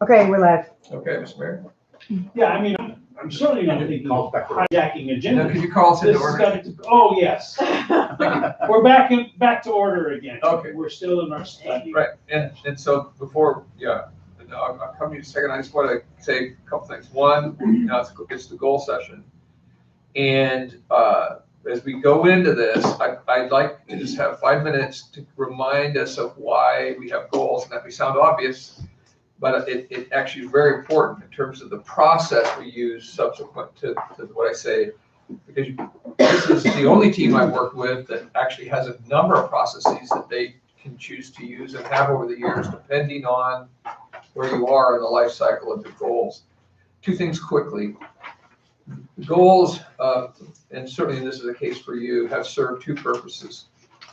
Okay, we're live. Okay, Mr. Mayor. Yeah, I mean, I'm certainly not thinking of hijacking Now, agenda. could you call us This into has order? got to, oh, yes. We're back to order again. Okay. We're still in our study. Right, and so before, I'll come to you in a second. I just want to say a couple things. One, it's the goal session. And as we go into this, I'd like to just have 5 minutes to remind us of why we have goals. And that may sound obvious, but it actually is very important in terms of the process we use subsequent to what I say. Because this is the only team I've worked with that actually has a number of processes that they can choose to use and have over the years, depending on where you are in the life cycle of your goals. Two things quickly. Goals, and certainly this is the case for you, have served two purposes.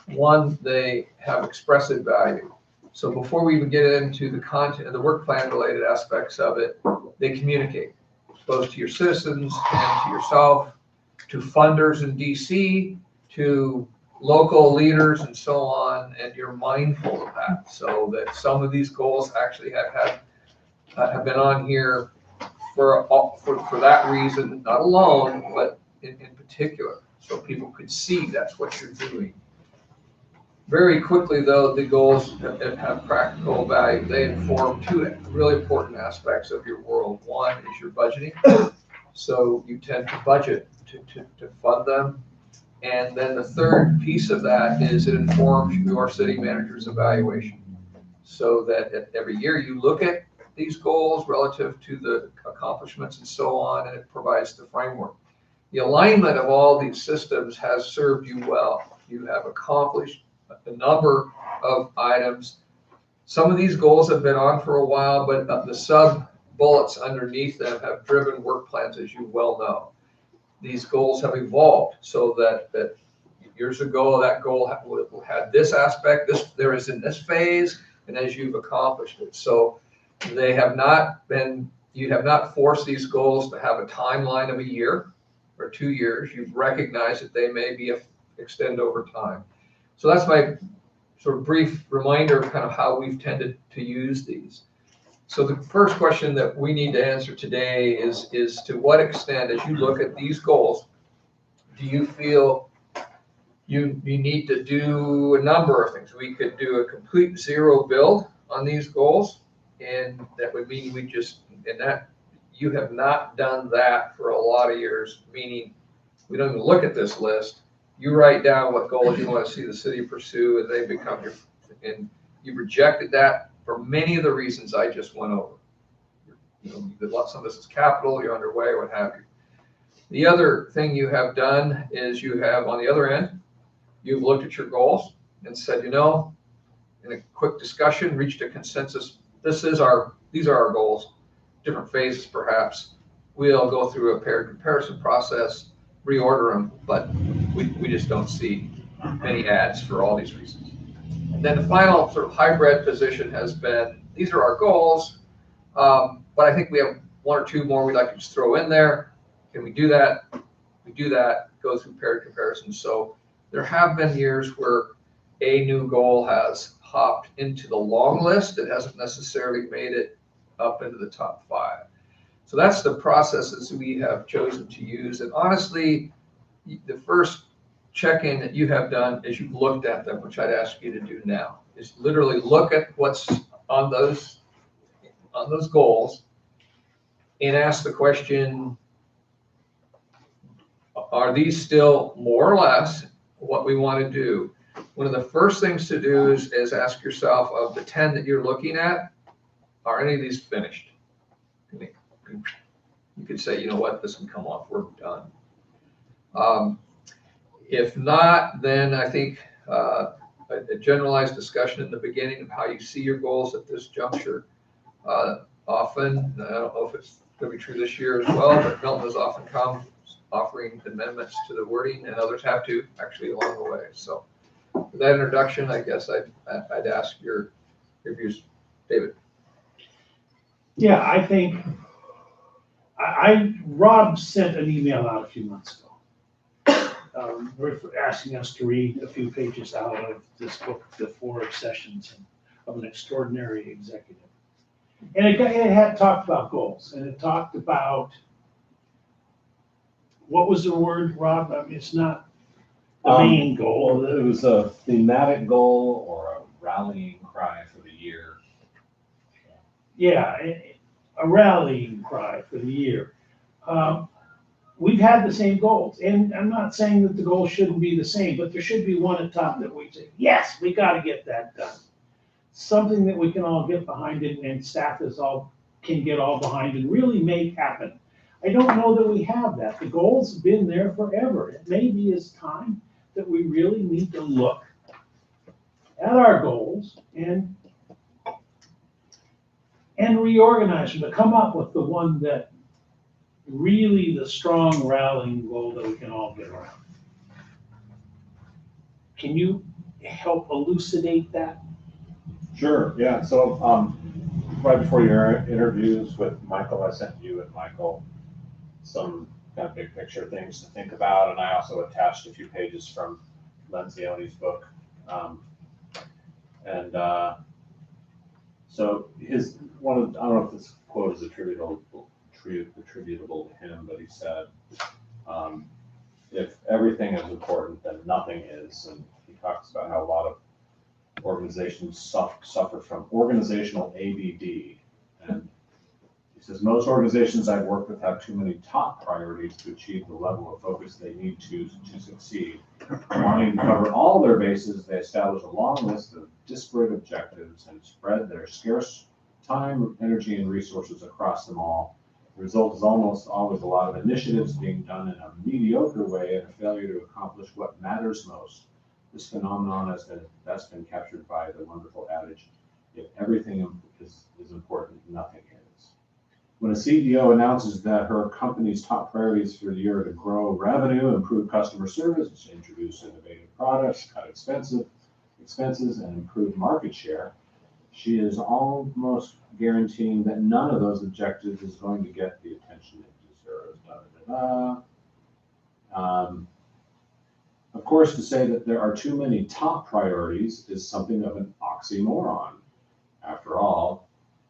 One, they have expressive value. So before we even get into the content, the work plan related aspects of it, they communicate both to your citizens and to yourself, to funders in DC, to local leaders and so on, and you're mindful of that. So that some of these goals actually have been on here for that reason, not alone, but in particular, so people could see that's what you're doing. Very quickly, though, the goals have practical value. They inform two really important aspects of your world. One is your budgeting. So you tend to budget to fund them. And then the third piece of that is it informs your city manager's evaluation. So that every year you look at these goals relative to the accomplishments and so on, and it provides the framework. The alignment of all these systems has served you well. You have accomplished a number of items. Some of these goals have been on for a while, but the sub bullets underneath them have driven work plans, as you well know. These goals have evolved so that years ago, that goal had this aspect, there is in this phase, and as you've accomplished it. So they have not been, you have not forced these goals to have a timeline of a year or 2 years. You've recognized that they may be extend over time. So that's my sort of brief reminder of kind of how we've tended to use these. So the first question that we need to answer today is to what extent, as you look at these goals, do you feel you need to do a number of things? We could do a complete zero build on these goals, and that would mean you have not done that for a lot of years, meaning we don't even look at this list. You write down what goals you want to see the city pursue, and they become and you rejected that for many of the reasons I just went over. Some of this is capital, you're underway, what have you. The other thing you have done is you have, on the other end, you've looked at your goals and said, in a quick discussion, reached a consensus. These are our goals, different phases perhaps. We'll go through a paired comparison process, reorder them, but we just don't see many ads for all these reasons. And then the final sort of hybrid position has been, these are our goals, but I think we have one or two more we'd like to just throw in there. Can we do that? We do that, go through paired comparisons. So there have been years where a new goal has hopped into the long list. It hasn't necessarily made it up into the top 5. So that's the processes we have chosen to use. And honestly, the first check-in that you have done is you've looked at them, which I'd ask you to do now, is literally look at what's on those goals and ask the question, are these still more or less what we want to do? One of the first things to do is ask yourself, of the 10 that you're looking at, are any of these finished? You could say, you know what, this can come off, we're done. If not, then I think a generalized discussion in the beginning of how you see your goals at this juncture. Often, I don't know if it's going to be true this year as well, but Milton has often come offering amendments to the wording, and others have to actually along the way. So with that introduction, I guess I'd ask your views, David. Yeah, I think Rob sent an email out a few months ago. Asking us to read a few pages out of this book, The 4 Obsessions of an Extraordinary Executive. And it had talked about goals, and it talked about, what was the word, Rob? I mean, it's not the main goal. Well, it was a thematic goal or a rallying cry for the year. Yeah, a rallying cry for the year. We've had the same goals, and I'm not saying that the goals shouldn't be the same, but there should be one at top that we say, yes, we gotta get that done. Something that we can all get behind and staff can get all behind and really make happen. I don't know that we have that. The goals have been there forever. It maybe is time that we really need to look at our goals and reorganize them, to come up with the one that really the strong rallying goal that we can all get around. Can you help elucidate that? Sure, yeah, so, right before your interviews with Michael, I sent you and Michael some kind of big picture things to think about, and I also attached a few pages from Lencioni's book. So I don't know if this quote is attributable to him, but he said, if everything is important, then nothing is. And he talks about how a lot of organizations suffer from organizational ADD. And he says, most organizations I've worked with have too many top priorities to achieve the level of focus they need to succeed. Wanting to cover all their bases, they establish a long list of disparate objectives and spread their scarce time, energy, and resources across them all. The result is almost always a lot of initiatives being done in a mediocre way and a failure to accomplish what matters most. This phenomenon that's been captured by the wonderful adage, if everything is important, nothing is. When a CEO announces that her company's top priorities for the year are to grow revenue, improve customer service, introduce innovative products, cut expenses, and improve market share, she is almost guaranteeing that none of those objectives is going to get the attention it deserves. Of course, to say that there are too many top priorities is something of an oxymoron. After all,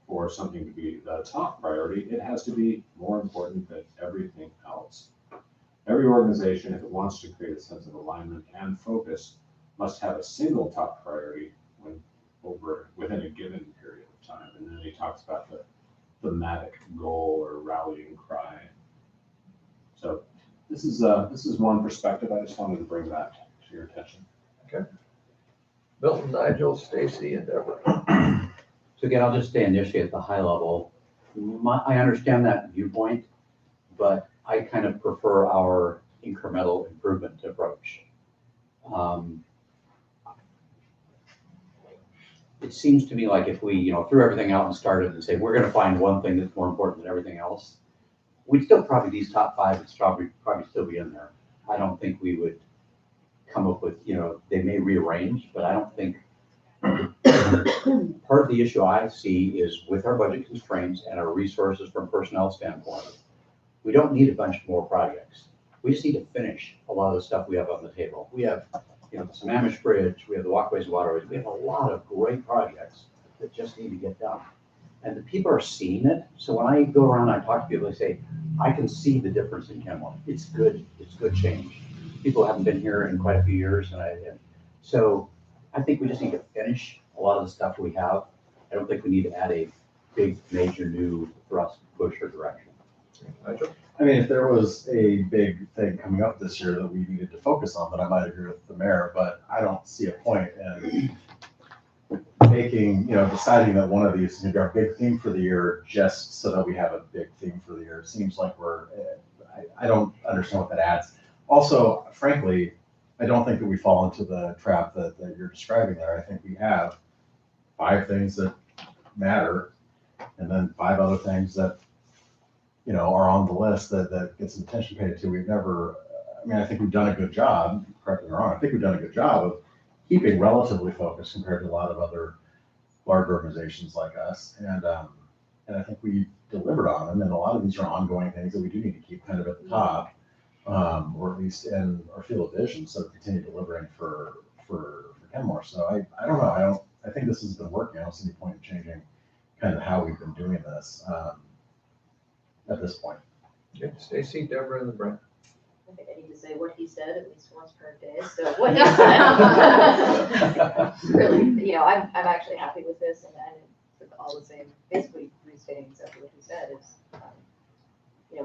for something to be the top priority, it has to be more important than everything else. Every organization, if it wants to create a sense of alignment and focus, must have a single top priority within a given period of time. And then he talks about the thematic goal or rallying cry. So this is one perspective. I just wanted to bring that to your attention. Okay. Milton, Nigel, Stacy, and Deborah. So again, I'll just stay initially at the high level. I understand that viewpoint, but I kind of prefer our incremental improvement approach. It seems to me like if we, threw everything out and started and say, we're going to find one thing that's more important than everything else, we'd still probably, these top five would probably still be in there. I don't think we would come up with, they may rearrange, but I don't think, part of the issue I see is with our budget constraints and our resources from a personnel standpoint, we don't need a bunch more projects. We just need to finish a lot of the stuff we have on the table. We have, the Sammamish Bridge, we have the Walkways and Waterways, we have a lot of great projects that just need to get done. And the people are seeing it. So when I go around, I talk to people, they say, I can see the difference in Kenmore. It's good change. People haven't been here in quite a few years. So I think we just need to finish a lot of the stuff we have. I don't think we need to add a big, major new thrust, push, or direction. Nigel? I mean, if there was a big thing coming up this year that we needed to focus on, then I might agree with the mayor, but I don't see a point in making, deciding that one of these is going to be our big theme for the year just so that we have a big theme for the year. It seems like I don't understand what that adds. Also, frankly, I don't think that we fall into the trap that you're describing there. I think we have 5 things that matter and then 5 other things that are on the list that get some attention paid to. I think we've done a good job, correct me if I'm wrong, I think we've done a good job of keeping relatively focused compared to a lot of other large organizations like us. And I think we delivered on them. And a lot of these are ongoing things that we do need to keep kind of at the top, or at least in our field of vision, so continue delivering for Kenmore. So I don't know. I think this has been working. I don't see any point in changing kind of how we've been doing this at this point. Okay, Stacy, Deborah, and Brent. I think I need to say what he said at least once per day, so what he said. Really, I'm actually happy with this, and with all the same, basically restating exactly what he said is,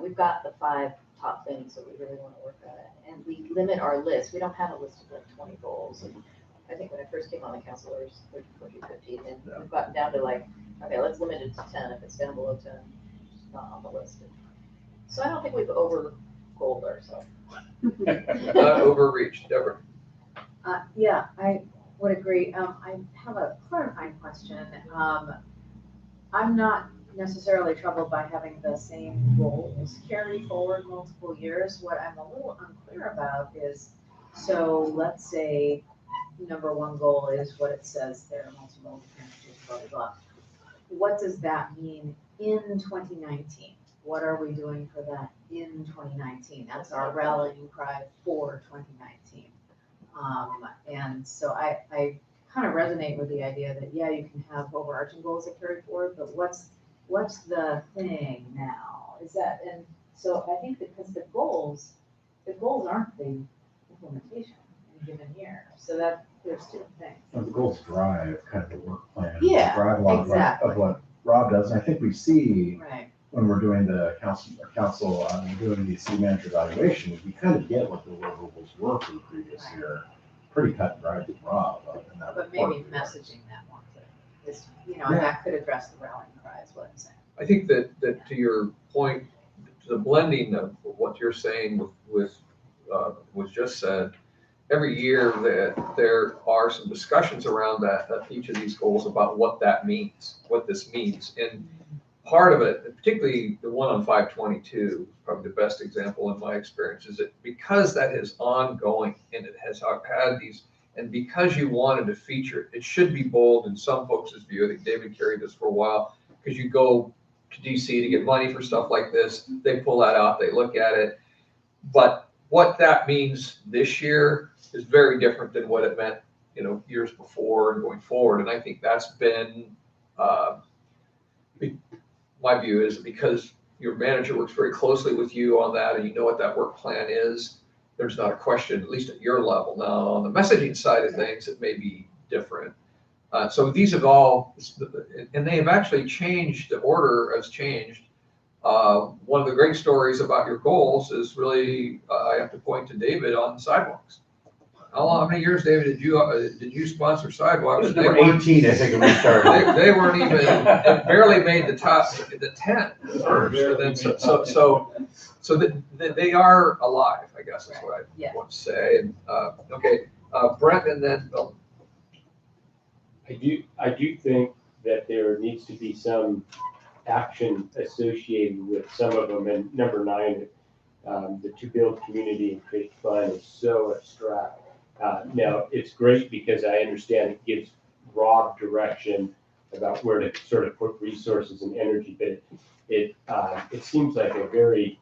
we've got the 5 top things that we really want to work at, and we limit our list. We don't have a list of like 20 goals. And I think when I first came on the council, there was 30, 40, 50, and we've gotten down to like, okay, let's limit it to 10. If it's down below 10, it's not on the list. So I don't think we've over-goaled ourselves. Not overreached, Deborah. Yeah, I would agree. I have a clarifying question. I'm not necessarily troubled by having the same goals carry forward multiple years. What I'm a little unclear about is, so let's say number 1 goal is what it says there, multimodal transportation, blah, blah, blah. What does that mean in 2019? What are we doing for that in 2019? That's our rallying cry for 2019. And so I kind of resonate with the idea that, yeah, you can have overarching goals that carry forward, but what's the thing now? Is that, and so I think that because the goals aren't the implementation in a given year. So that there's 2 things. The goals drive kind of the work plan. Yeah, Drive a lot of exactly. what Rob does. And I think we see Right. when we're doing the council, we're doing the city manager evaluation, we kind of get what the deliverables were for the previous Right. year. Pretty cut and dried with Rob in that But report. maybe messaging that more clearly is, and that could address the rallying cry is what I'm saying. I think that to your point, the blending of what you're saying with was just said, every year that there are some discussions around that each of these goals about what that means, what this means. And part of it, particularly the one on 522, probably the best example in my experience, is that because that is ongoing and it has had these, and because you wanted to feature it, it should be bold in some folks' view. I think David carried this for a while, because you go to DC to get money for stuff like this, they pull that out, they look at it. But what that means this year is very different than what it meant, years before and going forward. And I think that's been, my view is because your manager works very closely with you on that and you know what that work plan is, there's not a question, at least at your level. Now, on the messaging side of things, it may be different. So these have all, and they have actually changed, the order has changed. One of the great stories about your goals is really, I have to point to David on sidewalks. How many years, David, did you sponsor sidewalks? It was number 18, I think, when we started. They weren't even, it barely made the 10 first. And then so that they are alive, I guess is what I want to say. And, okay, Brent and then Bill. I do think that there needs to be some action associated with some of them. And number 9, the to build community and create fun is so abstract. Now, it's great because I understand it gives broad direction about where to sort of put resources and energy, but it seems like a very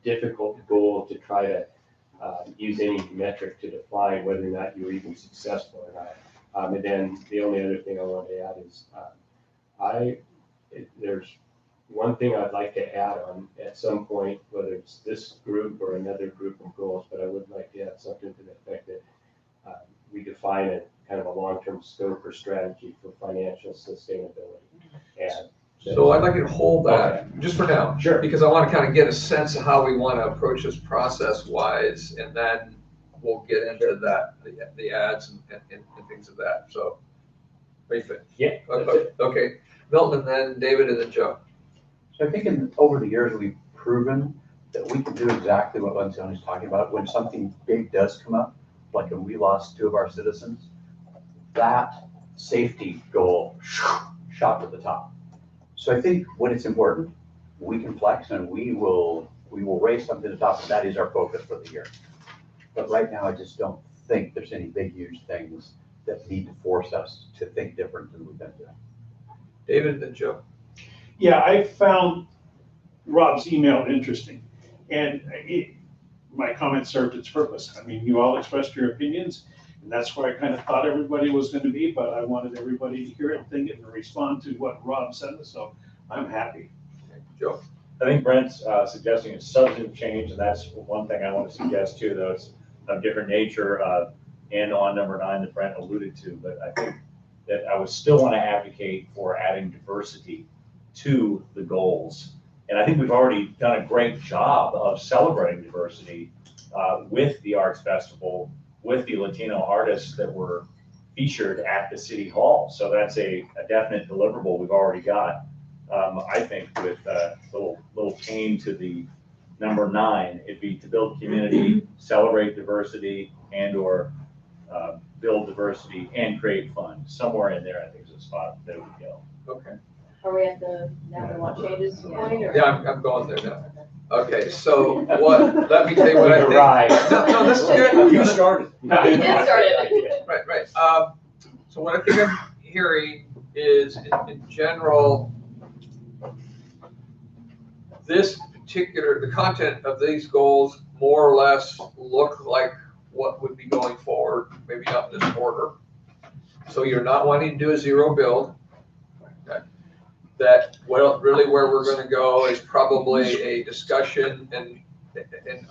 difficult goal to try to use any metric to define whether or not you're even successful or not. And then the only other thing I want to add is there's one thing I'd like to add on at some point, whether it's this group or another group of goals, but I would like to add something to the effect that we define a kind of a long-term scope or strategy for financial sustainability. And So I'd like you to hold that just for now. Sure. Because I want to kind of get a sense of how we want to approach this process-wise, and then we'll get into that, the ads and things of that. So, are you fit? Yeah. Okay, Milton, and then David, and then Joe. So I think over the years, we've proven that we can do exactly what Lencioni's talking about. When something big does come up, like when we lost 2 of our citizens, that safety goal shot to the top. So I think when it's important, we can flex and we will raise something to the top, and that is our focus for the year. But right now, I just don't think there's any big, huge things that need to force us to think different than we've been doing. David, and then Joe. Yeah, I found Rob's email interesting, and my comment served its purpose. I mean, you all expressed your opinions, And that's where I kind of thought everybody was gonna be, but I wanted everybody to hear it, think it, and respond to what Rob said, so I'm happy. Joe? I think Brent's suggesting a substantive change, and that's one thing I want to suggest too, though it's of different nature, and on number 9 that Brent alluded to, but I think that I would still want to advocate for adding diversity to the goals. And I think we've already done a great job of celebrating diversity with the Arts Festival, with the Latino artists that were featured at the City Hall. So that's a definite deliverable we've already got. I think with a little change to the number 9, it'd be to build community, celebrate diversity, and/or build diversity and create fun. Somewhere in there, I think is a spot that would go. Okay. Are we at the, now we want changes point, or? Yeah, I'm going there now. Okay, so what, let me tell you what I think. Right. No, this is good. You started. You did start it. Right. So what I think I'm hearing is, in general, this particular, the content of these goals more or less look like what would be going forward, maybe not in this order. So you're not wanting to do a zero build. Okay. That, well, really where we're gonna go is probably a discussion, and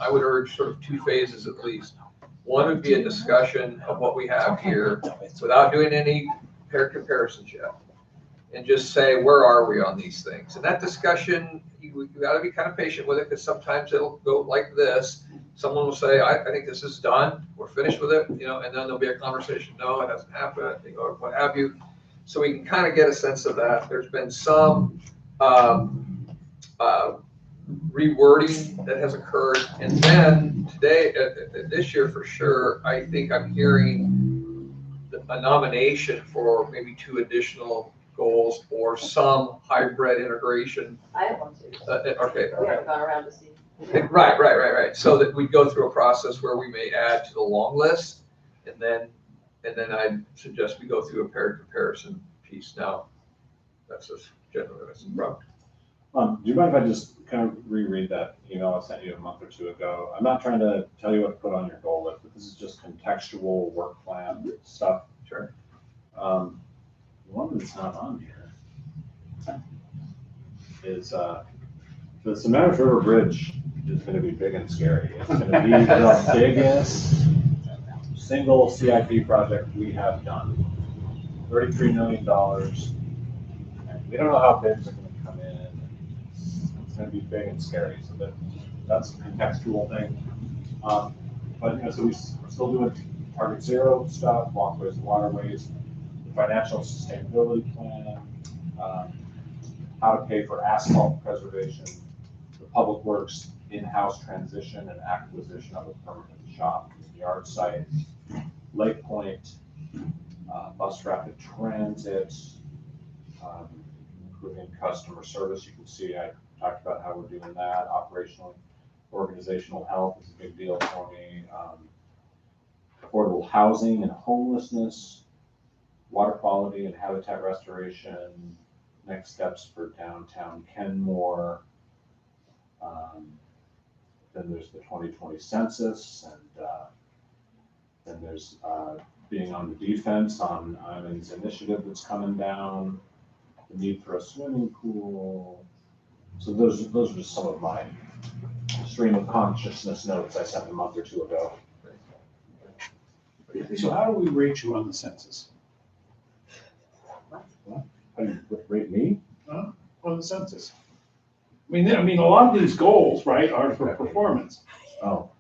I would urge sort of 2 phases at least. One would be a discussion of what we have here without doing any pair comparisons yet. And just say, where are we on these things? And that discussion, you gotta be kind of patient with it, because sometimes it'll go like this. Someone will say, I think this is done, we're finished with it, and then there'll be a conversation, no, it hasn't happened, or what have you. So we can kind of get a sense of that. There's been some rewording that has occurred. And then today, this year for sure, I think I'm hearing a nomination for maybe 2 additional goals or some hybrid integration. I have one too. Okay. We haven't gone around to see. Right. So that we go through a process where we may add to the long list, and then I suggest we go through a paired comparison piece. Now, that's just generally that's rough. Do you mind if I just kind of reread that email I sent you a month or 2 ago? I'm not trying to tell you what to put on your goal list, but this is just contextual work plan stuff. Sure. One that's not on here is the Samaras River Bridge is going to be big and scary. It's going to be the biggest single CIP project we have done. $33 million. And we don't know how bids are going to come in. It's going to be big and scary. So that's a contextual thing. But so we're still doing Target Zero stuff, walkways and waterways, the financial sustainability plan, how to pay for asphalt preservation, the public works in-house transition and acquisition of a permanent shop in the yard site, Lake Point, bus rapid transit, improving customer service. You can see I talked about how we're doing that operationally. Organizational health is a big deal for me. Affordable housing and homelessness, water quality and habitat restoration, next steps for downtown Kenmore. Then there's the 2020 census, and then there's being on the defense on Island's initiative that's coming down, the need for a swimming pool. So those are just some of my stream of consciousness notes I sent a month or 2 ago. So how do we rate you on the census? How do you rate me? On the census? I mean, a lot of these goals, right, are for performance. Oh.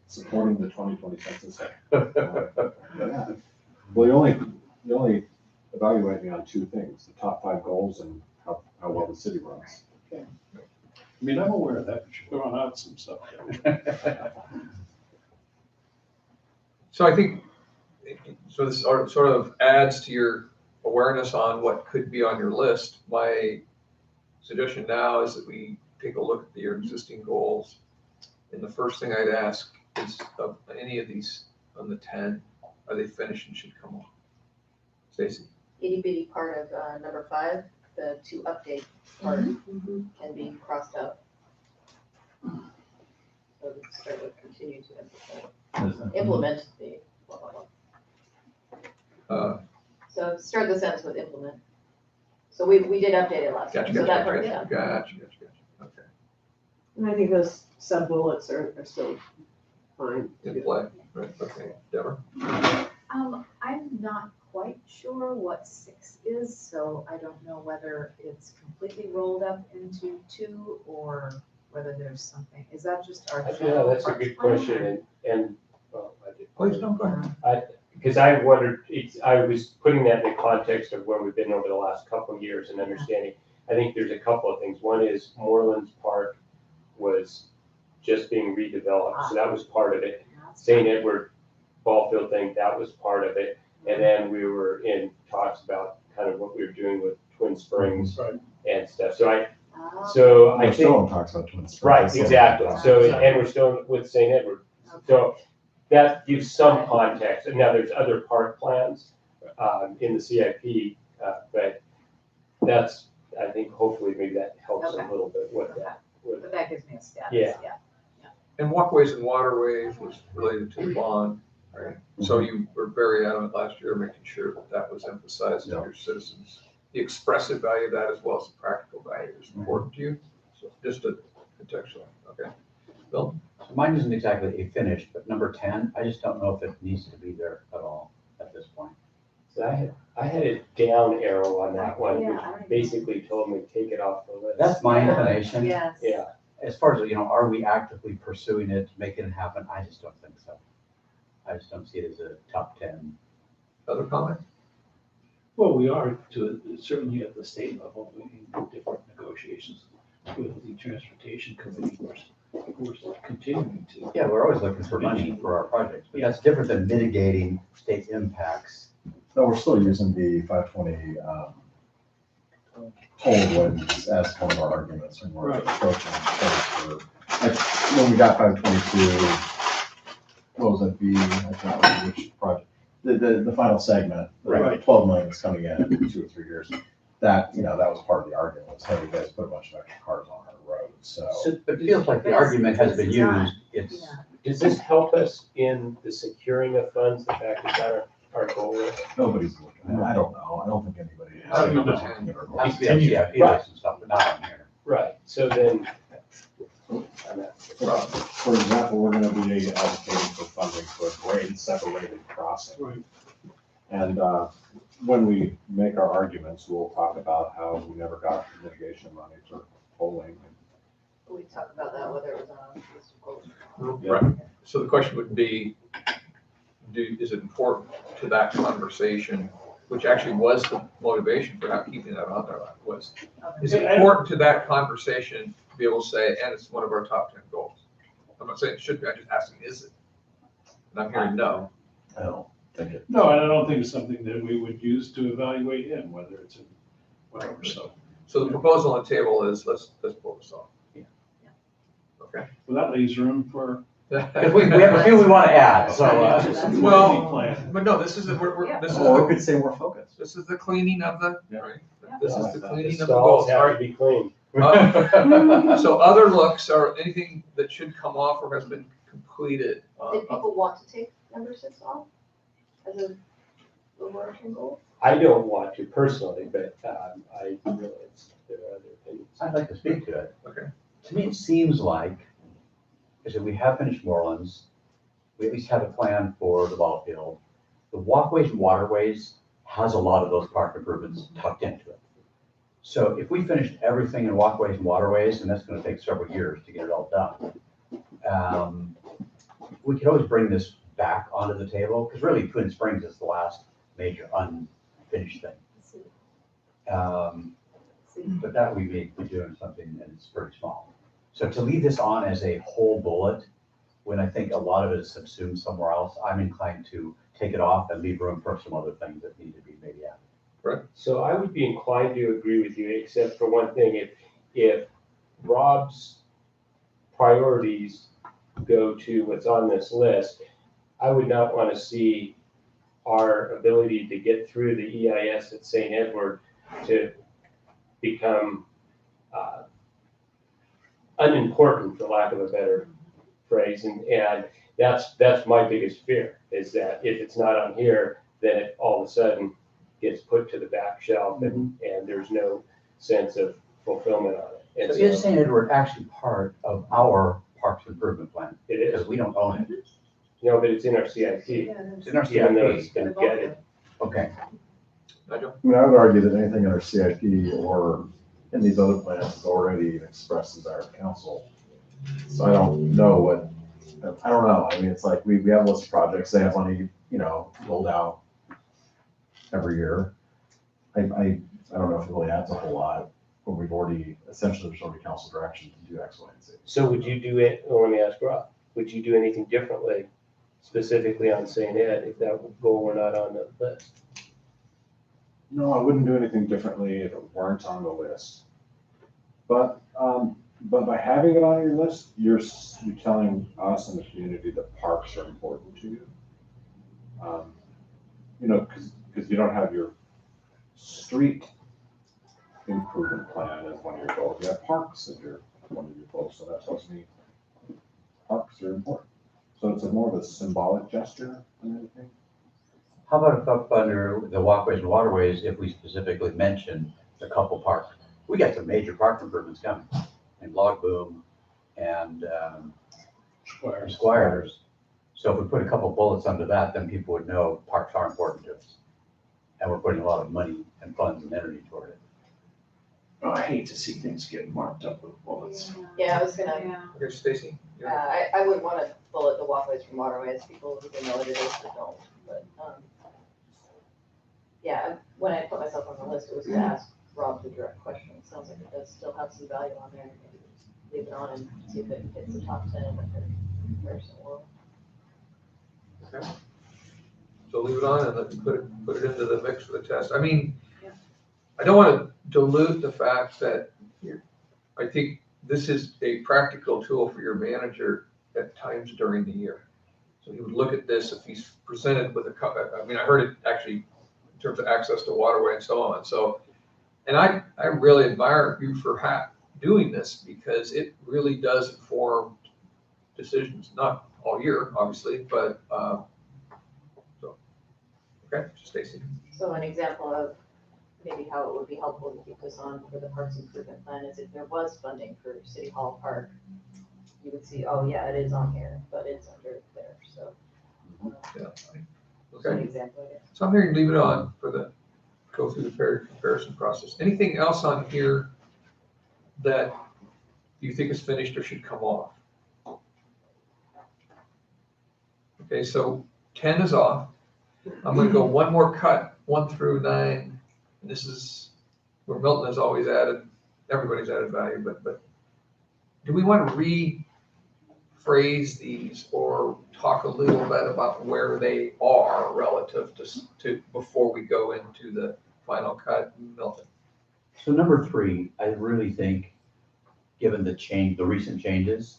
Supporting the 2020 census. Yeah. Well, you only evaluate me on 2 things, the top 5 goals and how well the city runs. I mean, I'm aware of that, but you're throwing out some stuff. So I think, so this sort of adds to your awareness on what could be on your list. My suggestion now is that we take a look at your existing goals. And the first thing I'd ask is, of any of these on the 10, are they finished and should come on? Stacy? Itty bitty part of number 5, the to update part can be crossed out. I would continue to implement the blah, blah, blah. So start the sentence with implement. So we did update it last time, Gotcha, so that part's gotcha, done. gotcha, okay. And I think those sub bullets are still fine. In play, right, okay, Deborah? I'm not quite sure what 6 is, so I don't know whether it's completely rolled up into 2 or whether there's something, is that just our Yeah, general that's a parks good plan, question, and, well, I did. Please, no, go ahead. Because I wondered, I was putting that in the context of where we've been over the last couple of years and understanding. I think there's a couple of things. One is Morelands Park was just being redeveloped, so that was part of it. St. Edward ball field thing, that was part of it. And then we were in talks about kind of what we were doing with Twin Springs and stuff. So I Oh, We're think, still in talks about Twin Springs. right, exactly. So, and we're still with St. Edward. So that gives some context. And now there's other park plans in the CIP, but that's, I think hopefully maybe that helps a Okay. little bit with that. But that gives me a status, Yeah. yeah. And walkways and waterways was related to the bond, right? So you were very adamant last year, making sure that that was emphasized to Yeah. your citizens. The expressive value of that as well as the practical value is important to you, so just a contextual, okay? Bill? So mine isn't exactly a finish, but number 10, I just don't know if it needs to be there at all at this point. So I had a down arrow on that one, Yeah, which I don't even- basically told me take it off the list. That's my Yeah. inclination. Yes. Yeah. As far as, are we actively pursuing it, making it happen? I just don't think so. I just don't see it as a top 10. Other comment? Well, we are certainly at the state level, in different negotiations with the transportation committee, we're continuing to. Yeah, we're always looking for money for our projects, but that's different than mitigating state impacts. No, we're still using the 520 toll avoidance as one of our arguments when we're Right. approaching states for, like, when we got 522, what was it, I can't remember which project, the final segment, the Right. 12 million is coming in 2 or 3 years. That, that was part of the argument, was, hey, you guys put a bunch of extra cars on our roads, so. But it feels like the argument has been used. It's, Yeah. Does this help us in the securing of funds, the fact that our goal is? Nobody's looking, I don't know, I don't think anybody. I don't know. has to be on CIP lists and stuff, but not on here. Right, so then, I'm at- For example, we're gonna be advocating for funding for a grade separated crossing. Right. And when we make our arguments, we'll talk about how we never got mitigation money for polling. We talked about that, whether it was on a list of goals. Right. So the question would be, is it important to that conversation, which actually was the motivation for not keeping that on there, is it important to that conversation to be able to say, and it's one of our top 10 goals? I'm not saying it should be, I'm just asking, is it? And I'm hearing no. I don't think it. No, and I don't think it's something that we would use to evaluate him, whether it's in whatever, so. So the proposal on the table is, let's pull this off. Yeah. Okay. Well, that leaves room for. Because we have a few we want to add, so. Well, Plan. but no, this is the, Or we could say more focused. this is the cleaning of the, Yeah. right? This is the The cleaning of the stalls goals, all have right? to be clean. So other looks are anything that should come off or has been completed. Did people want to take number 6 off as a overarching goal? I don't want to personally, but I realize there are other opinions. I'd like to speak to it. Okay. To me, it seems like, is that we have finished Morelands, we at least have a plan for the ball field. The walkways and waterways has a lot of those park improvements tucked into it. So if we finished everything in walkways and waterways, and that's gonna take several years to get it all done, we could always bring this back onto the table, because really Twin Springs is the last major unfinished thing. But that we may be doing something and it's very small. So to leave this on as a whole bullet, when I think a lot of it is subsumed somewhere else, I'm inclined to take it off and leave room for some other things that need to be maybe added. So I would be inclined to agree with you, except for one thing, if Rob's priorities go to what's on this list, I would not want to see our ability to get through the EIS at St. Edward to become unimportant, for lack of a better phrase, and that's my biggest fear, is that if it's not on here, then it all of a sudden gets put to the back shelf and there's no sense of fulfillment on it. And So you're saying it were actually part of our parks improvement plan, it is, because we don't own it. no, but it's in our CIP, It's in our even though CIP. it's been gutted. Okay, Nigel? I mean, I would argue that anything in our CIP or in these other plans is already expressed as our council. So I don't know. I mean, it's like, we have a list of projects, they have money, rolled out every year. I don't know if it really adds a whole lot, when we've already, essentially, there's already council direction to do X, Y, and Z. So would you do it, well, let me ask Rob, would you do anything differently, specifically on St. Ed, if that goal were not on the list? No, I wouldn't do anything differently if it weren't on the list. But by having it on your list, you're telling us in the community that parks are important to you. Because you don't have your street improvement plan as one of your goals. You have parks as one of your goals, so that tells me parks are important. So it's more of a symbolic gesture than anything. how about if up under the walkways and waterways, if we specifically mention the couple parks? We got some major park improvements coming, and Log Boom and Squires. So if we put a couple bullets under that, then people would know parks are important to us. And we're putting a lot of money and funds and energy toward it. Oh, I hate to see things get marked up with bullets. Yeah, I was gonna, Yeah. Okay, Stacy? Yeah. I wouldn't want to bullet the walkways from waterways, people either know what it is or don't, but, yeah, when I put myself on the list, it was to ask Rob the direct question. It sounds like it does still have some value on there, maybe just leave it on and see if it hits the top 10 in the comparison world. Okay. So leave it on and then put it into the mix for the test. I mean, Yeah. I don't want to dilute the fact that I think this is a practical tool for your manager at times during the year. So he would look at this if he's presented with I mean, I heard it actually in terms of access to waterway and so on. So, and I really admire you for doing this, because it really does inform decisions, not all year, obviously, but, so, okay, Stacy. So an example of maybe how it would be helpful to keep this on for the Parks Improvement Plan is if there was funding for City Hall Park, you would see, oh yeah, it is on here, but it's under there, so. Yeah. Just an Okay, example, I guess. so I'm here to leave it on for go through the comparison process. Anything else on here that you think is finished or should come off? Okay, so 10 is off. I'm gonna go one more cut, 1 through 9. And this is where Milton has always added, everybody's added value, but do we want to rephrase these or talk a little bit about where they are relative to before we go into the final cut, Milton? So number 3, I really think, given the recent changes,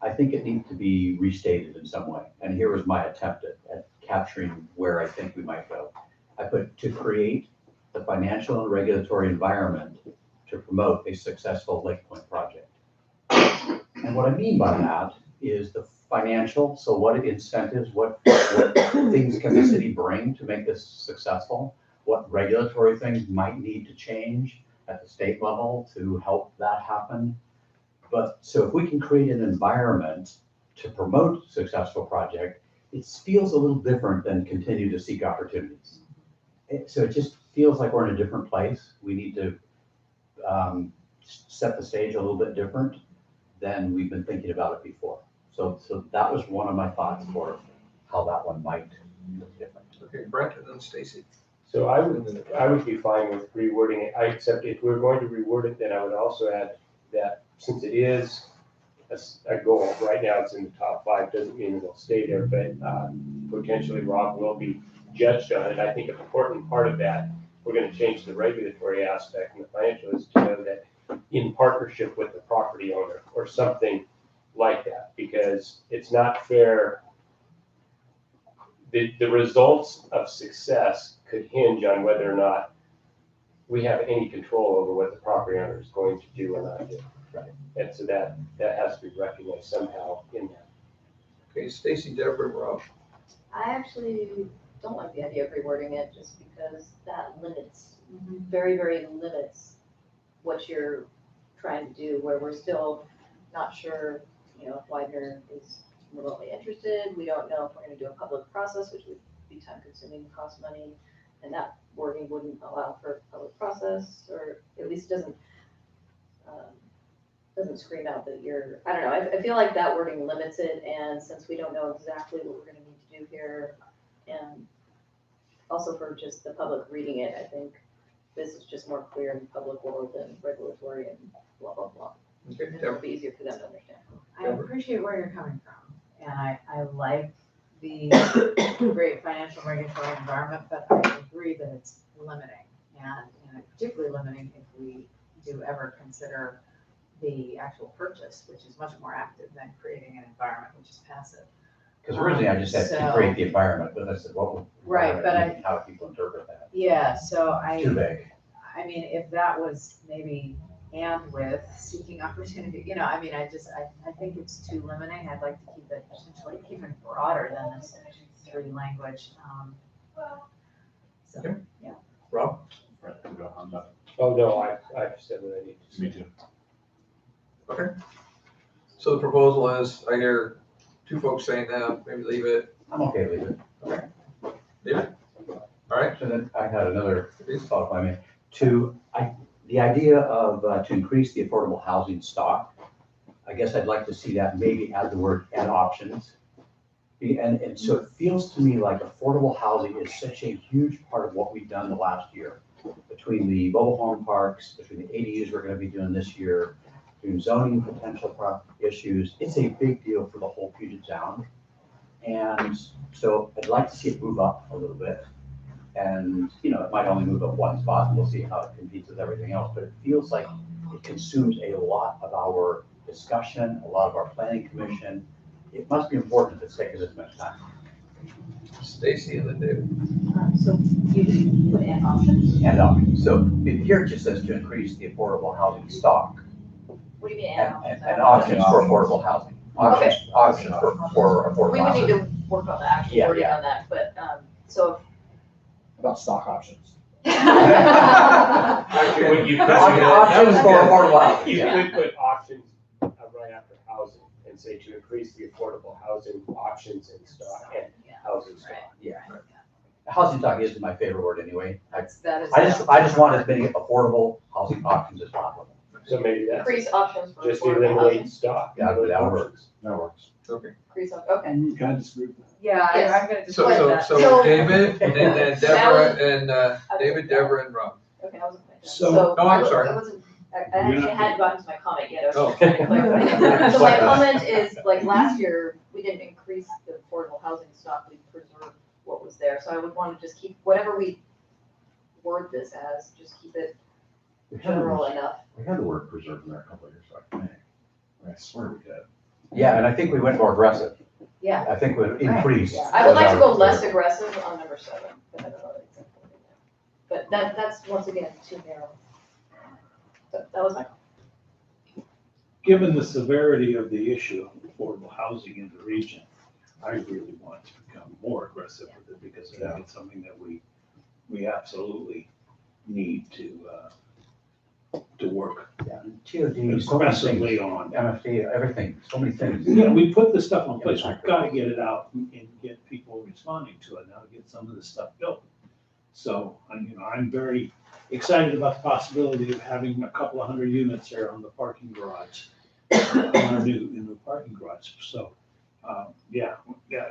I think it needs to be restated in some way. And here was my attempt at capturing where I think we might go. I put to create the financial and regulatory environment to promote a successful Lake Point project. And what I mean by that is the financial, so what incentives, what things can the city bring to make this successful? What regulatory things might need to change at the state level to help that happen? But so if we can create an environment to promote successful project, it feels a little different than continue to seek opportunities. So it just feels like we're in a different place. We need to set the stage a little bit different than we've been thinking about it before. So that was one of my thoughts for how that one might look different. Okay, Brent and then Stacy. So I would be fine with rewording it, except if we're going to reword it, then I would also add that since it is a goal, right now it's in the top 5, doesn't mean it'll stay there, but potentially Rob will be judged on it. I think an important part of that, we're gonna change the regulatory aspect and the financial, is to know that in partnership with the property owner or something like that, because it's not fair. The results of success could hinge on whether or not we have any control over what the property owner is going to do or not do. Right. And so that has to be recognized somehow in that. Okay, Stacy, Deborah, and Rob. I actually don't like the idea of rewording it just because that limits, very, very limits what you're trying to do, where we're still not sure, you know, if Widener is remotely interested. We don't know if we're gonna do a public process, which would be time consuming, cost money, and that wording wouldn't allow for a public process, or at least doesn't scream out that you're, I don't know, I feel like that wording limits it, and since we don't know exactly what we're gonna need to do here, and also for just the public reading it, I think this is just more clear in the public world than regulatory and blah, blah, blah. Okay, And Deborah. it'll be easier for them to understand. I appreciate where you're coming from, and I like the great financial regulatory environment, but I agree that it's limiting, and particularly limiting if we do ever consider the actual purchase, which is much more active than creating an environment which is passive. Because originally I just said to So- create the environment, but I said, what would. Right, but How do people interpret that? Yeah, so Too vague. I mean, if that was maybe and with seeking opportunity, you know, I mean, I think it's too limiting. I'd like to keep it potentially even broader than this three language. So, Okay. yeah. Rob? Right, we go on that. Oh, no, I've said what I need to say. Me too. Okay. So the proposal is, I hear two folks saying that, maybe leave it, I'm okay with it. leave it. All right, So then I had another thought, if I may, the idea of, to increase the affordable housing stock, I guess I'd like to see that maybe add the word and options. And so it feels to me like affordable housing is such a huge part of what we've done the last year. Between the mobile home parks, between the ADUs we're gonna be doing this year, between zoning potential issues, it's a big deal for the whole Puget Sound. And so I'd like to see it move up a little bit. And, you know, it might only move up one spot, and we'll see how it competes with everything else, but it feels like it consumes a lot of our discussion, a lot of our planning commission. It must be important if it's taking this much time. Stacy and then David. So you just put in options? And so here it just says to increase the affordable housing stock What do you mean and, options? and options for affordable housing. Options for affordable We would need housing. to work on the actual Yeah, wording yeah. on that, but, so. About stock options. Actually, what you could do- Options for affordable housing, You yeah. could put options right after housing and say to increase the affordable housing options in stock and housing stock. Yeah. Housing stock isn't my favorite word anyway. That is. I just want as many affordable housing options as possible. So maybe that's Increase options for just affordable housing. eliminate stock. Yeah, that works. That works. Okay. Increase, okay. Can I disagree with that? Yeah, Yes. I'm gonna just So, put so, that. so So- David, and then Deborah, and, was- David, Deborah, and Rob. Okay, I wasn't. So- Oh, I'm sorry. I wasn't, I actually hadn't gotten to my comment yet, I was Oh. just trying to clarify. So my comment is, like, last year, we didn't increase the affordable housing stock, we preserved what was there, so I would want to just keep, whatever we word this as, just keep it We had the general word- enough. we had the word preserve in there a couple of years ago, I think. I swear we did. Yeah, and I think we went more aggressive. Yeah. I think we increased. I would like to go less aggressive on number 7, but I don't know exactly. But that's, once again, too narrow. That was my comment. Given the severity of the issue of affordable housing in the region, I really want to become more aggressive with it because I think it's something that we absolutely need to work Yeah, TOD, so many aggressively things. on. MFD, everything, so many things. Yeah, we put this stuff in place, we've got to get it out and get people responding to it, now to get some of this stuff built. So, I'm very excited about the possibility of having a couple of hundred units here on the parking garage, on our new parking garage. So, yeah,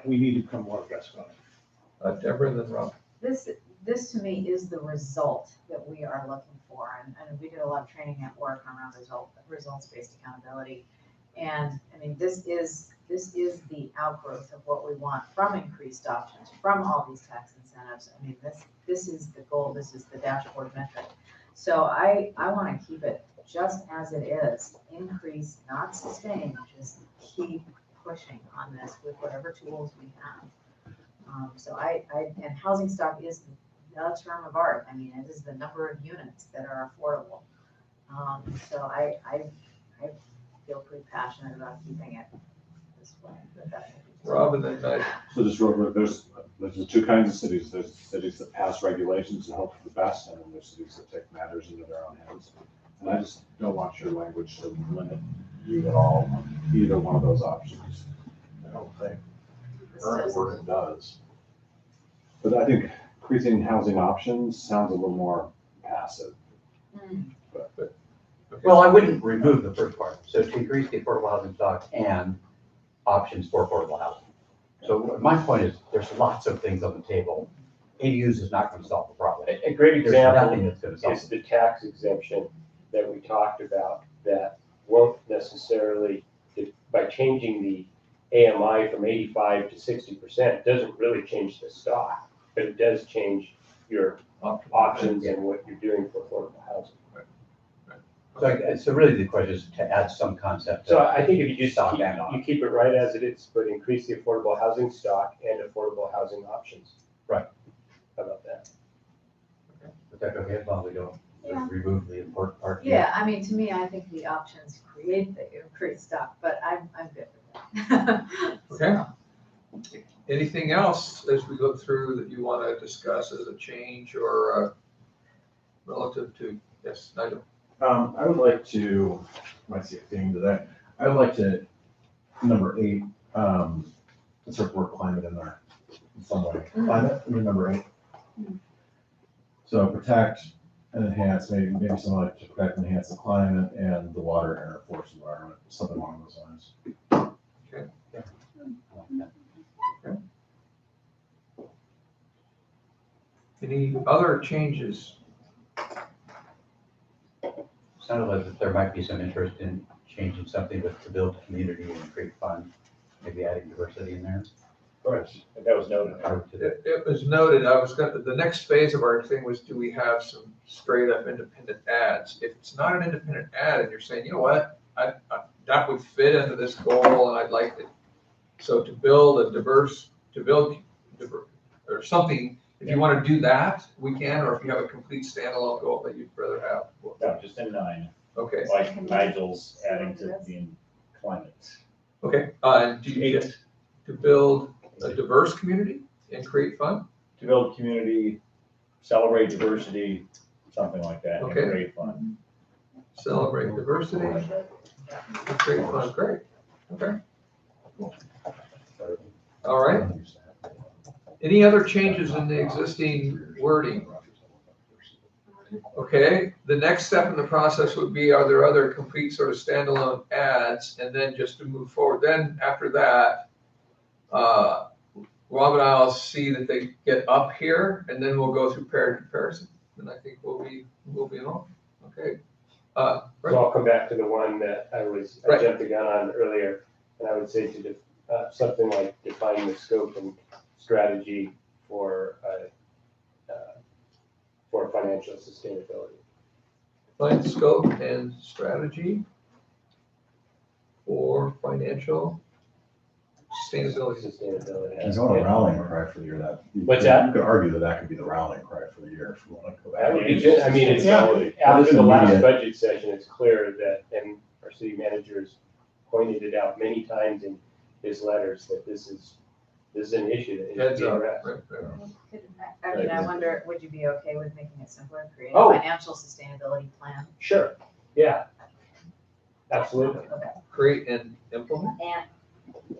we need to become more aggressive on it. Deborah, and then Rob. This to me is the result that we are looking for, and we did a lot of training at work around results-based accountability. And I mean, this is the outgrowth of what we want from increased options, from all these tax incentives. I mean, this is the goal, this is the dashboard metric. So I want to keep it just as it is, increase, not sustain, just keep pushing on this with whatever tools we have. So and housing stock is the term of art. I mean, it is the number of units that are affordable. So I feel pretty passionate about keeping it this way. But that- Rob, and then I, So just real quick, there's the two kinds of cities. There's cities that pass regulations and hope for the best, and then there's cities that take matters into their own hands. And I just don't want your language to limit you at all on either one of those options. I don't think this current doesn't- word does. But I think increasing housing options sounds a little more passive. Well, I wouldn't remove the first part. So to increase the affordable housing stock and options for affordable housing. So my point is, there's lots of things on the table. ADUs is not gonna solve the problem. A great There's example nothing that's gonna solve is it. the tax exemption that we talked about that won't necessarily, by changing the AMI from 85 to 60%, doesn't really change the stock, but it does change your options and what you're doing for affordable housing. So really the question is to add some concept. So I think if you just Stock keep, and options. you keep it right as it is, but increase the affordable housing stock and affordable housing options. Right. How about that? Is that okay, as long as we don't Yeah. remove the important part? Yeah, I mean, to me, I think the options create the increased stock, but I'm good with that. Okay. Anything else as we go through that you want to discuss as a change or relative to, yes, Nigel? I would like to, might see a theme today, I would like to, number 8, insert word climate in there in some way. Climate, number 8. So protect and enhance, maybe something like to protect and enhance the climate and the water and our forest environment, something along those lines. Any other changes? Sounded like that there might be some interest in changing something with to build community and create fun, maybe adding diversity in there. Right, that was noted. Or to the- It was noted, the next phase of our thing was, do we have some straight up independent ads? If it's not an independent ad and you're saying, you know what, that would fit into this goal and I'd like it. So to build or something, if you want to do that, we can, or if you have a complete standalone goal that you'd rather have. No, just in 9, Okay, like Nigel's adding to the climate. okay, and do you get to build a diverse community and create fun? To build community, celebrate diversity, something like that, and Okay. create fun. Celebrate diversity, and create fun, great, okay, all right. Any other changes in the existing wording? Okay, the next step in the process would be, are there other complete sort of standalone ads? And then just to move forward, then after that, Rob and I'll see that they get up here, and then we'll go through pair comparison. And I think we'll be in all, okay. So I'll come back to the one that I Right. jumped the gun on earlier, and I would say something like defining the scope and strategy for financial sustainability. Find scope and strategy for financial sustainability. Sustainability. It's not a rallying cry for the year that. What's that? You could argue that that could be the rallying cry for the year if we want to go That back. would be good. I mean, it's, Yeah. after the last Immediate. budget session, it's clear that, and our city managers pointed it out many times in his letters, that this is an issue that needs Heads to be up, addressed. right. I mean, I wonder, would you be okay with making it simpler, creating Oh. a financial sustainability plan? Sure, yeah. Absolutely. Create and implement, And,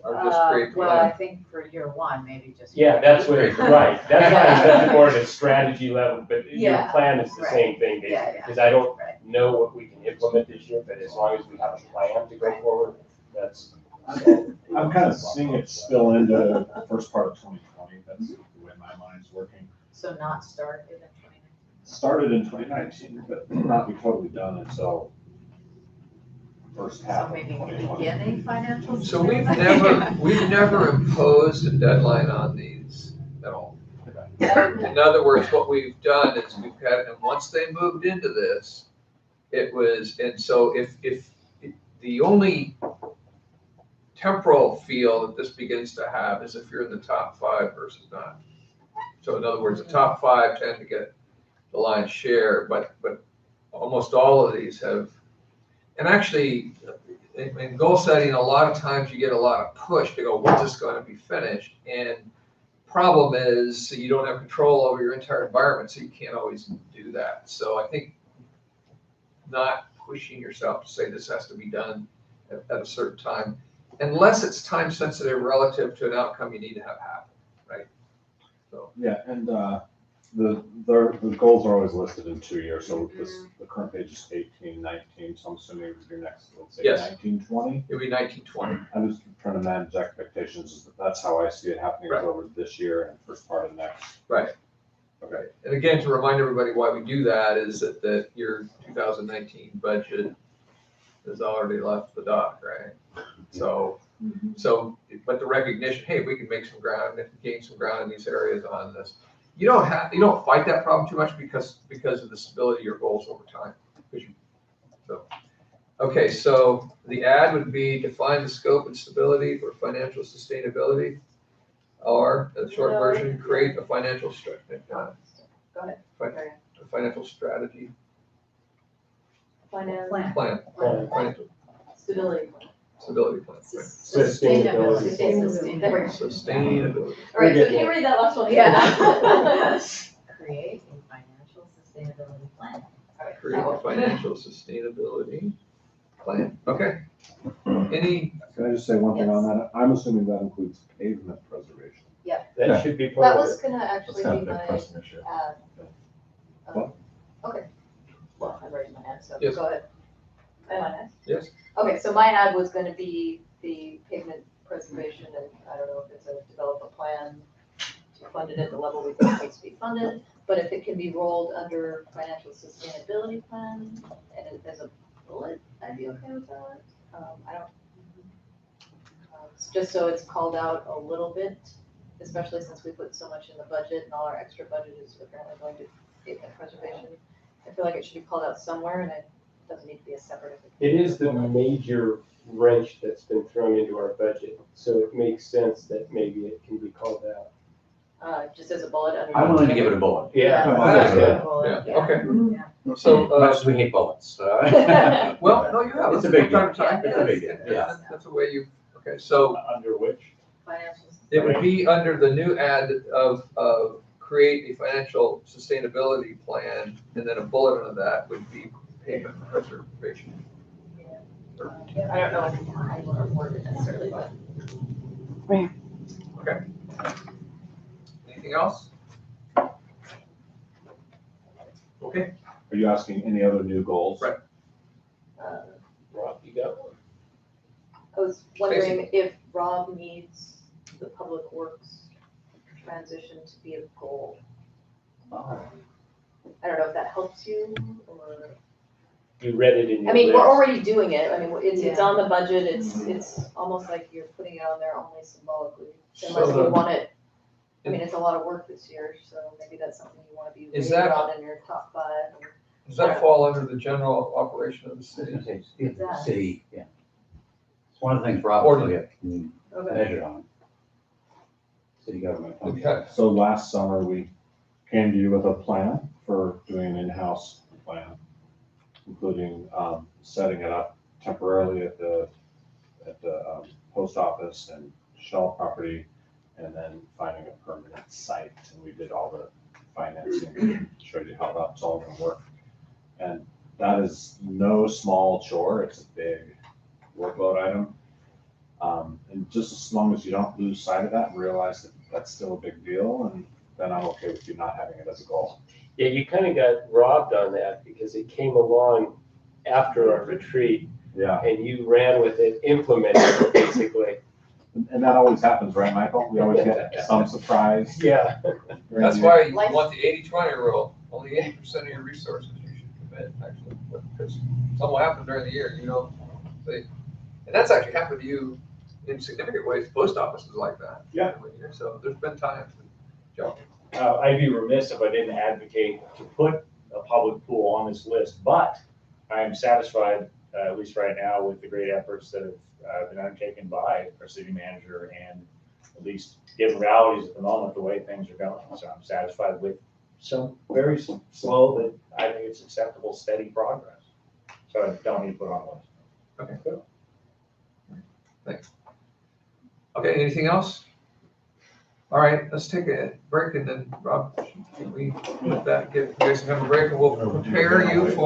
or just create the well, I plan? think for year one, maybe just. Yeah, that's what it's, right. That's why I said more at a strategy level, but your Yeah, plan is the right. same thing, Yeah, basically. yeah. Because I don't Right. know what we can implement this year, but as long as we have a plan to go forward, that's. I'm kind of seeing it spill into the first part of 2020. That's the way my mind's working. So not start it in 2019. Started in 2019, but not be totally done until first half So of maybe 2020. beginning financial. So we've sustainability? never imposed a deadline on these at all. In other words, what we've done is we've had, and once they moved into this, it was, and so if the only temporal feel that this begins to have is if you're in the top 5 versus not. So in other words, the top 5 tend to get the lion's share, but almost all of these have, and actually, in goal setting, a lot of times you get a lot of push to go, when's this gonna be finished? And problem is, you don't have control over your entire environment, so you can't always do that. So I think not pushing yourself to say this has to be done at a certain time, unless it's time sensitive relative to an outcome you need to have happen, right? So, Yeah, and the goals are always listed in 2 years, so the current page is 18, 19, so I'm assuming your next, let's say Yes. 19, 20. it'll be 1920. I'm just trying to manage expectations, that's how I see it happening Right. over this year and first part of next. Right. Okay. And again, to remind everybody why we do that is that your 2019 budget has already left the dock, right? So, but the recognition, hey, we can make some ground, gain some ground in these areas on this. You don't fight that problem too much because of the stability of your goals over time. Okay, so the ad would be define the scope and stability for financial sustainability. Or the short version, create a financial strategy. Go ahead. A financial strategy Finance, plan, financial stability plan. stability plan, right? Sustainability. There we go. Sustainability. All right, so can you read that last one? Yeah. Create a financial sustainability plan. All right, Create that a one. financial sustainability plan. Okay. Any, Can I just say one thing on that? I'm assuming that includes pavement preservation. That should be That part of was it. gonna That's actually kind be of a my, big pressing issue. okay. Well, I'm raising my hand, so Yes. go ahead. Am I next? yes, Okay, so my ad was gonna be the pavement preservation, and I don't know if it's a develop a plan to fund it at the level we think it needs to be funded, but if it can be rolled under financial sustainability plan and as a bullet, I'd be okay with that. I don't, it's just so it's called out a little bit, especially since we put so much in the budget and all our extra budget is apparently going to pavement preservation. I feel like it should be called out somewhere, and it doesn't need to be a separate. It is the major wrench that's been thrown into our budget, so it makes sense that maybe it can be called out. Just as a bullet under. I'm willing to give it a bullet. Yeah. That's good. yeah, okay. So, Much as we hate bullets. well, no, you have. It's a big From time to deal. time, It's a big deal, yeah. That's a way you, okay, so Under which? Financial. it would be under the new ad of create a financial sustainability plan, and then a bullet under that would be payment preservation. I don't know how you want to word it necessarily, but. Okay. Anything else? Okay, Are you asking any other new goals? Right. Rob, you got one? I was wondering if Rob needs the public works transition to be a goal. I don't know if that helps you, or, You read it in your I mean, we're list. already doing it, I mean, it's Yeah. on the budget, it's almost like you're putting it on there only symbolically. So Unless the- you want it, I mean, it's a lot of work this year, so maybe that's something you wanna be Is rated that- on in your top 5. or- does that fall under the general operation of the city? City, yeah. It's one of the things Rob Or- will get measured on. City government. Okay, So last summer, we came to you with a plan for doing an in-house plan, including setting it up temporarily at the post office and Shell property, and then finding a permanent site. And we did all the financing, showed you how that's all gonna work. And that is no small chore, it's a big workload item. And just as long as you don't lose sight of that and realize that that's still a big deal, and then I'm okay with you not having it as a goal. Yeah, you kind of got robbed on that because it came along after our retreat Yeah, and you ran with it, implemented it basically. and that always happens, right, Michael? We always get some surprise. Yeah. that's why you want the 80-20 rule, only 80% of your resources you should commit, actually, because something will happen during the year, you know? And that's actually happened to you in significant ways, post offices like that. Yeah. So there's been times, Joe. I'd be remiss if I didn't advocate to put a public pool on this list, but I am satisfied, at least right now, with the great efforts that have been undertaken by our city manager, and at least given realities at the moment, the way things are going. So I'm satisfied with some very slow, but I think it's acceptable, steady progress. So I don't need to put it on the list. Okay, good. Okay, anything else? All right, let's take a break and then Rob, can we, with that, give you guys another break and we'll prepare you for